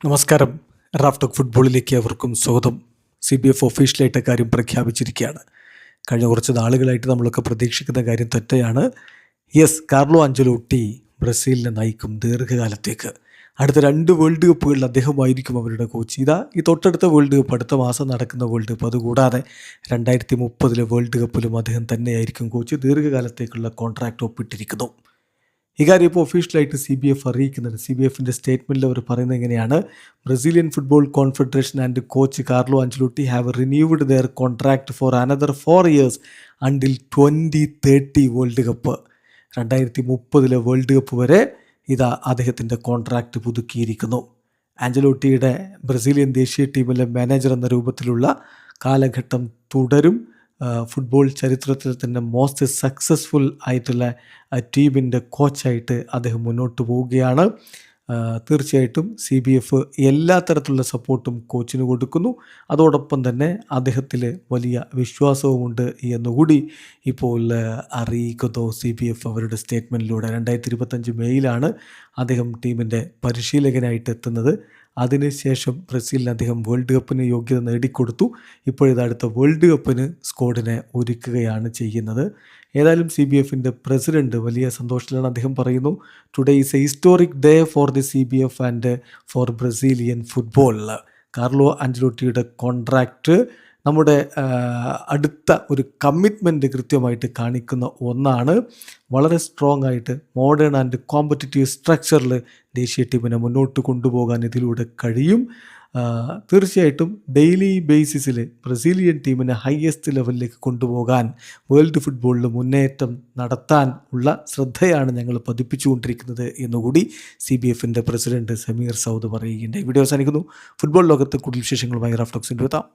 നമസ്കാരം. Raf talk ഫുട്ബോളിലേക്ക് അവർക്കും സ്വാഗതം. CBF ഒഫീഷ്യലായിട്ട് കാര്യം പ്രഖ്യാപിച്ചിരിക്കുകയാണ്. കഴിഞ്ഞ കുറച്ച് നാളുകളായിട്ട് നമ്മളൊക്കെ പ്രതീക്ഷിക്കുന്ന കാര്യം തെറ്റയാണ്. കാർലോ അഞ്ചലോട്ടി ബ്രസീലിനെ നയിക്കും ദീർഘകാലത്തേക്ക്. അടുത്ത 2 വേൾഡ് കപ്പുകളിൽ അദ്ദേഹമായിരിക്കും അവരുടെ കോച്ച്. ഈ തൊട്ടടുത്ത വേൾഡ് കപ്പ്, അടുത്ത മാസം നടക്കുന്ന വേൾഡ് കപ്പ്, അതുകൂടാതെ 2030 വേൾഡ് കപ്പിലും അദ്ദേഹം തന്നെയായിരിക്കും കോച്ച്. ദീർഘകാലത്തേക്കുള്ള കോൺട്രാക്റ്റ് ഒപ്പിട്ടിരിക്കുന്നു. ഇക്കാര്യം ഇപ്പോൾ ഒഫീഷ്യലായിട്ട് CBF അറിയിക്കുന്നുണ്ട്. CBFൻ്റെ സ്റ്റേറ്റ്മെൻറ്റിൽ അവർ പറയുന്നത് എങ്ങനെയാണ്: Brazilian football confederation and coach Carlo Ancelotti have renewed their contract for another 4 years until 2030 world cup. 2030 world cup വരെ അദ്ദേഹത്തിൻ്റെ കോൺട്രാക്റ്റ് പുതുക്കിയിരിക്കുന്നു. ആഞ്ചലോട്ടിയുടെ ബ്രസീലിയൻ ദേശീയ ടീമിലെ മാനേജർ എന്ന രൂപത്തിലുള്ള കാലഘട്ടം തുടരും. ഫുട്ബോൾ ചരിത്രത്തിൽ തന്നെ മോസ്റ്റ് സക്സസ്ഫുൾ ആയിട്ടുള്ള ടീമിൻ്റെ കോച്ചായിട്ട് അദ്ദേഹം മുന്നോട്ട് പോവുകയാണ്. തീർച്ചയായിട്ടും CBF എല്ലാ തരത്തിലുള്ള സപ്പോർട്ടും കോച്ചിന് കൊടുക്കുന്നു. അതോടൊപ്പം തന്നെ അദ്ദേഹത്തിൽ വലിയ വിശ്വാസവുമുണ്ട് എന്നുകൂടി ഇപ്പോൾ അറിയിക്കുന്നു CBF അവരുടെ സ്റ്റേറ്റ്മെൻറ്റിലൂടെ. 2025 മെയ്യിലാണ് അദ്ദേഹം ടീമിൻ്റെ പരിശീലകനായിട്ട് എത്തുന്നത്. അതിനുശേഷം ബ്രസീലിന് അദ്ദേഹം വേൾഡ് കപ്പിന് യോഗ്യത നേടിക്കൊടുത്തു. ഇപ്പോഴിത് അടുത്ത വേൾഡ് കപ്പിന് സ്ക്വാഡിനെ ഒരുക്കുകയാണ് ചെയ്യുന്നത്. ഏതായാലും CBFൻ്റെ പ്രസിഡന്റ് വലിയ സന്തോഷത്തിലാണ്. അദ്ദേഹം പറയുന്നു, today is a historic day for the CBF and for Brazilian football. Carlo അഞ്ചലോട്ടിയുടെ കോൺട്രാക്റ്റ് നമ്മുടെ അടുത്ത ഒരു കമ്മിറ്റ്മെൻറ്റ് കൃത്യമായിട്ട് കാണിക്കുന്ന ഒന്നാണ്. വളരെ സ്ട്രോങ് ആയിട്ട് മോഡേൺ ആൻഡ് കോമ്പറ്റിറ്റീവ് സ്ട്രക്ചറിൽ ദേശീയ ടീമിനെ മുന്നോട്ട് കൊണ്ടുപോകാൻ ഇതിലൂടെ കഴിയും. തീർച്ചയായിട്ടും ഡെയിലി ബേസിസിൽ ബ്രസീലിയൻ ടീമിനെ ഹയസ്റ്റ് ലെവലിലേക്ക് കൊണ്ടുപോകാൻ, വേൾഡ് ഫുട്ബോളിൽ മുന്നേറ്റം നടത്താൻ ഉള്ള ശ്രദ്ധയാണ് ഞങ്ങൾ പതിപ്പിച്ചുകൊണ്ടിരിക്കുന്നത് എന്നുകൂടി CBFൻ്റെ പ്രസിഡന്റ് സമീർ സൗദ് പറയുകയുണ്ടായി. വീഡിയോ അവസാനിക്കുന്നു. ഫുട്ബോൾ ലോകത്ത് കൂടുതൽ വിശേഷങ്ങളുമായി റാഫ് ടോക്സിൻ്റെ എത്താം.